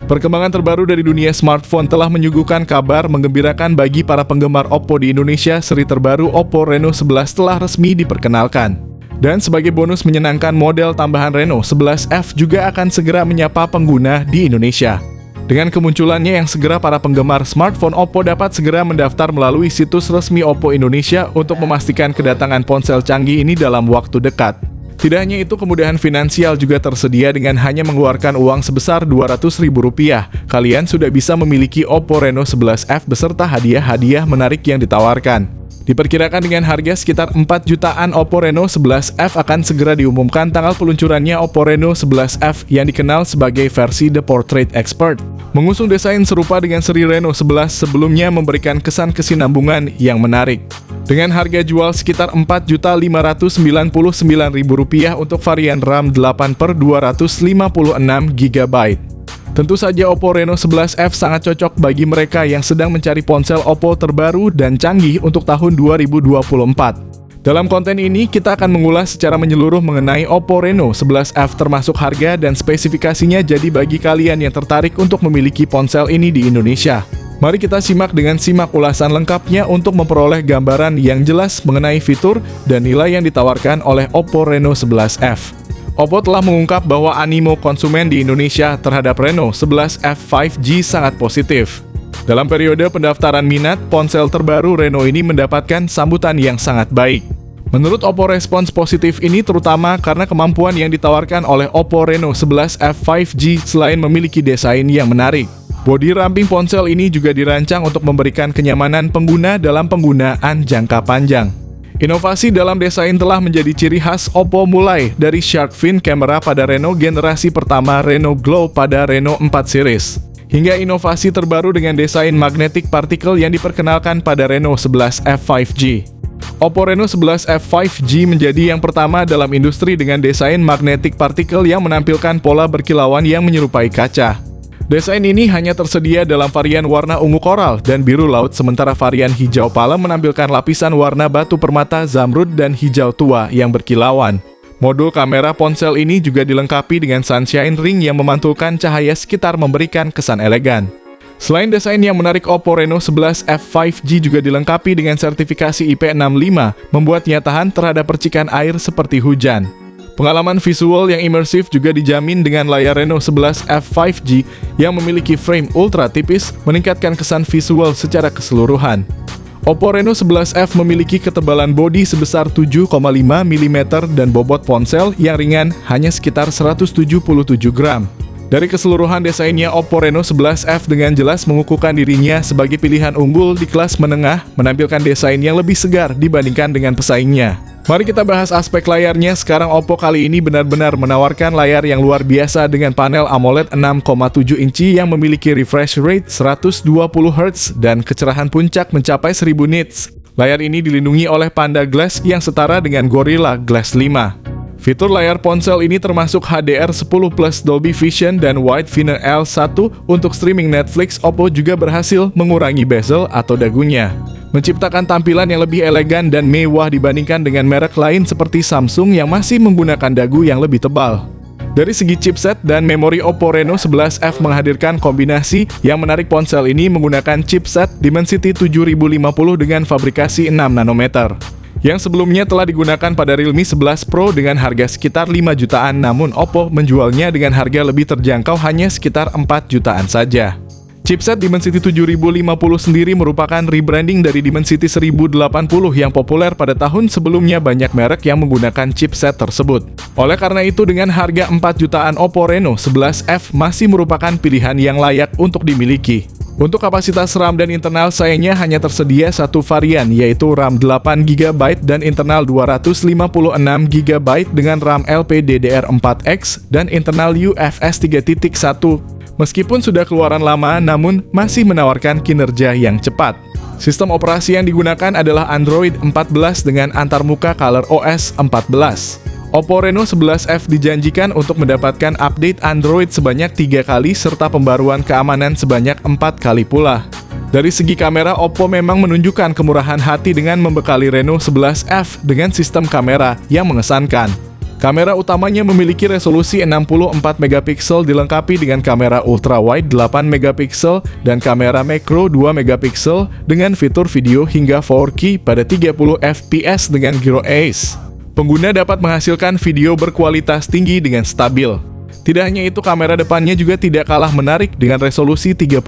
Perkembangan terbaru dari dunia smartphone telah menyuguhkan kabar menggembirakan bagi para penggemar Oppo di Indonesia. Seri terbaru Oppo Reno 11 telah resmi diperkenalkan. Dan sebagai bonus menyenangkan, model tambahan Reno 11F juga akan segera menyapa pengguna di Indonesia. Dengan kemunculannya yang segera, para penggemar smartphone Oppo dapat segera mendaftar melalui situs resmi Oppo Indonesia untuk memastikan kedatangan ponsel canggih ini dalam waktu dekat. Tidak hanya itu, kemudahan finansial juga tersedia. Dengan hanya mengeluarkan uang sebesar Rp200.000, kalian sudah bisa memiliki Oppo Reno 11F beserta hadiah-hadiah menarik yang ditawarkan. Diperkirakan dengan harga sekitar 4 jutaan, Oppo Reno 11F akan segera diumumkan tanggal peluncurannya. Oppo Reno 11F yang dikenal sebagai versi The Portrait Expert mengusung desain serupa dengan seri Reno 11 sebelumnya, memberikan kesan kesinambungan yang menarik. Dengan harga jual sekitar Rp4.599.000 untuk varian RAM 8/256GB. Tentu saja Oppo Reno 11F sangat cocok bagi mereka yang sedang mencari ponsel Oppo terbaru dan canggih untuk tahun 2024. Dalam konten ini, kita akan mengulas secara menyeluruh mengenai Oppo Reno 11F termasuk harga dan spesifikasinya. Jadi bagi kalian yang tertarik untuk memiliki ponsel ini di Indonesia, mari kita simak ulasan lengkapnya untuk memperoleh gambaran yang jelas mengenai fitur dan nilai yang ditawarkan oleh Oppo Reno 11F. Oppo telah mengungkap bahwa animo konsumen di Indonesia terhadap Reno 11F 5G sangat positif. Dalam periode pendaftaran minat, ponsel terbaru Reno ini mendapatkan sambutan yang sangat baik. Menurut Oppo, respons positif ini terutama karena kemampuan yang ditawarkan oleh Oppo Reno 11F 5G selain memiliki desain yang menarik. Bodi ramping ponsel ini juga dirancang untuk memberikan kenyamanan pengguna dalam penggunaan jangka panjang. Inovasi dalam desain telah menjadi ciri khas Oppo, mulai dari shark fin kamera pada Reno generasi pertama, Reno Glow pada Reno 4 series, hingga inovasi terbaru dengan desain magnetic particle yang diperkenalkan pada Reno 11F 5G. Oppo Reno 11F 5G menjadi yang pertama dalam industri dengan desain magnetic particle yang menampilkan pola berkilauan yang menyerupai kaca. Desain ini hanya tersedia dalam varian warna ungu koral dan biru laut, sementara varian hijau palem menampilkan lapisan warna batu permata, zamrud, dan hijau tua yang berkilauan. Modul kamera ponsel ini juga dilengkapi dengan sunshine ring yang memantulkan cahaya sekitar, memberikan kesan elegan. Selain desain yang menarik, Oppo Reno 11F 5G juga dilengkapi dengan sertifikasi IP65, membuatnya tahan terhadap percikan air seperti hujan. Pengalaman visual yang imersif juga dijamin dengan layar Reno 11F 5G yang memiliki frame ultra tipis, meningkatkan kesan visual secara keseluruhan. Oppo Reno 11F memiliki ketebalan bodi sebesar 7,5 mm dan bobot ponsel yang ringan hanya sekitar 177 gram. Dari keseluruhan desainnya, Oppo Reno 11F dengan jelas mengukuhkan dirinya sebagai pilihan unggul di kelas menengah, menampilkan desain yang lebih segar dibandingkan dengan pesaingnya. Mari kita bahas aspek layarnya. Sekarang Oppo kali ini benar-benar menawarkan layar yang luar biasa dengan panel AMOLED 6,7 inci yang memiliki refresh rate 120Hz dan kecerahan puncak mencapai 1000 nits. Layar ini dilindungi oleh Panda Glass yang setara dengan Gorilla Glass 5. Fitur layar ponsel ini termasuk HDR10+ Dolby Vision dan Wide Finder L1 untuk streaming Netflix. Oppo juga berhasil mengurangi bezel atau dagunya, menciptakan tampilan yang lebih elegan dan mewah dibandingkan dengan merek lain seperti Samsung yang masih menggunakan dagu yang lebih tebal. Dari segi chipset dan memori, Oppo Reno 11F menghadirkan kombinasi yang menarik. Ponsel ini menggunakan chipset Dimensity 7050 dengan fabrikasi 6 nanometer. Yang sebelumnya telah digunakan pada Realme 11 Pro dengan harga sekitar 5 jutaan, namun Oppo menjualnya dengan harga lebih terjangkau hanya sekitar 4 jutaan saja. Chipset Dimensity 7050 sendiri merupakan rebranding dari Dimensity 1080 yang populer pada tahun sebelumnya. Banyak merek yang menggunakan chipset tersebut. Oleh karena itu, dengan harga 4 jutaan, Oppo Reno 11F masih merupakan pilihan yang layak untuk dimiliki. Untuk kapasitas RAM dan internal, sayangnya hanya tersedia satu varian, yaitu RAM 8GB dan internal 256GB dengan RAM LPDDR4X dan internal UFS 3.1. Meskipun sudah keluaran lama, namun masih menawarkan kinerja yang cepat. Sistem operasi yang digunakan adalah Android 14 dengan antarmuka ColorOS 14. Oppo Reno 11F dijanjikan untuk mendapatkan update Android sebanyak 3 kali serta pembaruan keamanan sebanyak 4 kali pula. Dari segi kamera, Oppo memang menunjukkan kemurahan hati dengan membekali Reno 11F dengan sistem kamera yang mengesankan. Kamera utamanya memiliki resolusi 64 megapiksel dilengkapi dengan kamera ultrawide 8 megapiksel dan kamera makro 2 megapiksel dengan fitur video hingga 4K pada 30 fps dengan Gyro Ace. Pengguna dapat menghasilkan video berkualitas tinggi dengan stabil. Tidak hanya itu, kamera depannya juga tidak kalah menarik dengan resolusi 32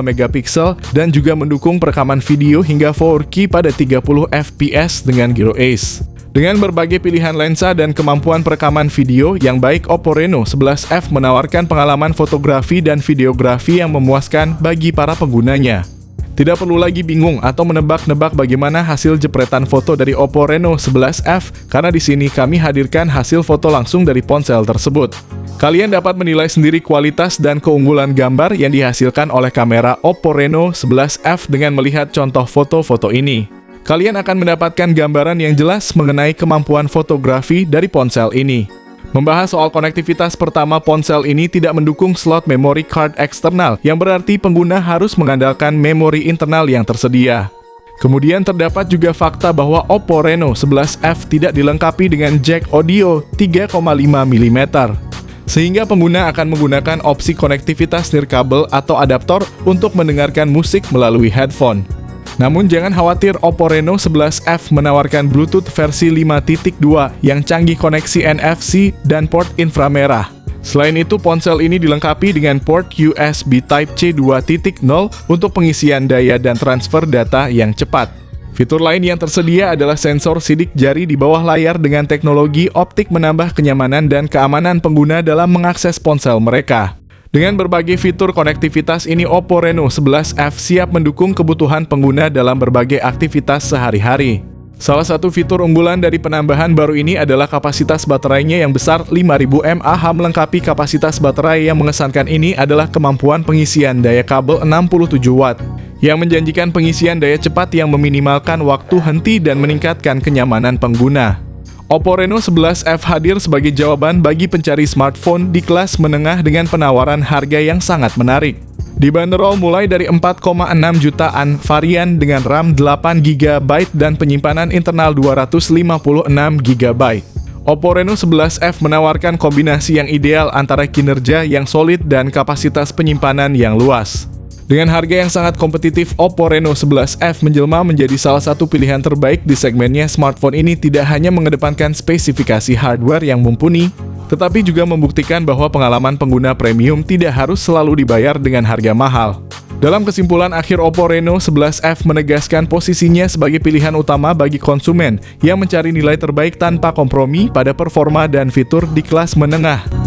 megapiksel dan juga mendukung perekaman video hingga 4K pada 30 fps dengan Gyro Ace. Dengan berbagai pilihan lensa dan kemampuan perekaman video yang baik, Oppo Reno 11F menawarkan pengalaman fotografi dan videografi yang memuaskan bagi para penggunanya. Tidak perlu lagi bingung atau menebak-nebak bagaimana hasil jepretan foto dari Oppo Reno 11F, karena di sini kami hadirkan hasil foto langsung dari ponsel tersebut. Kalian dapat menilai sendiri kualitas dan keunggulan gambar yang dihasilkan oleh kamera Oppo Reno 11F dengan melihat contoh foto-foto ini. Kalian akan mendapatkan gambaran yang jelas mengenai kemampuan fotografi dari ponsel ini. Membahas soal konektivitas, pertama, ponsel ini tidak mendukung slot memory card eksternal, yang berarti pengguna harus mengandalkan memori internal yang tersedia. Kemudian terdapat juga fakta bahwa Oppo Reno 11F tidak dilengkapi dengan jack audio 3,5 mm. Sehingga pengguna akan menggunakan opsi konektivitas nirkabel atau adaptor untuk mendengarkan musik melalui headphone. Namun jangan khawatir, Oppo Reno 11F menawarkan Bluetooth versi 5.2 yang canggih koneksi NFC dan port inframerah. Selain itu, ponsel ini dilengkapi dengan port USB Type-C 2.0 untuk pengisian daya dan transfer data yang cepat. Fitur lain yang tersedia adalah sensor sidik jari di bawah layar dengan teknologi optik menambah kenyamanan dan keamanan pengguna dalam mengakses ponsel mereka. Dengan berbagai fitur konektivitas ini, Oppo Reno 11F siap mendukung kebutuhan pengguna dalam berbagai aktivitas sehari-hari. Salah satu fitur unggulan dari penambahan baru ini adalah kapasitas baterainya yang besar 5000 mAh. Melengkapi kapasitas baterai yang mengesankan ini adalah kemampuan pengisian daya kabel 67 Watt, yang menjanjikan pengisian daya cepat yang meminimalkan waktu henti dan meningkatkan kenyamanan pengguna. Oppo Reno 11F hadir sebagai jawaban bagi pencari smartphone di kelas menengah dengan penawaran harga yang sangat menarik. Dibanderol mulai dari 4,6 jutaan, varian dengan RAM 8GB dan penyimpanan internal 256GB. Oppo Reno 11F menawarkan kombinasi yang ideal antara kinerja yang solid dan kapasitas penyimpanan yang luas. Dengan harga yang sangat kompetitif, Oppo Reno 11F menjelma menjadi salah satu pilihan terbaik di segmennya. Smartphone ini tidak hanya mengedepankan spesifikasi hardware yang mumpuni, tetapi juga membuktikan bahwa pengalaman pengguna premium tidak harus selalu dibayar dengan harga mahal. Dalam kesimpulan akhir, Oppo Reno 11F menegaskan posisinya sebagai pilihan utama bagi konsumen yang mencari nilai terbaik tanpa kompromi pada performa dan fitur di kelas menengah.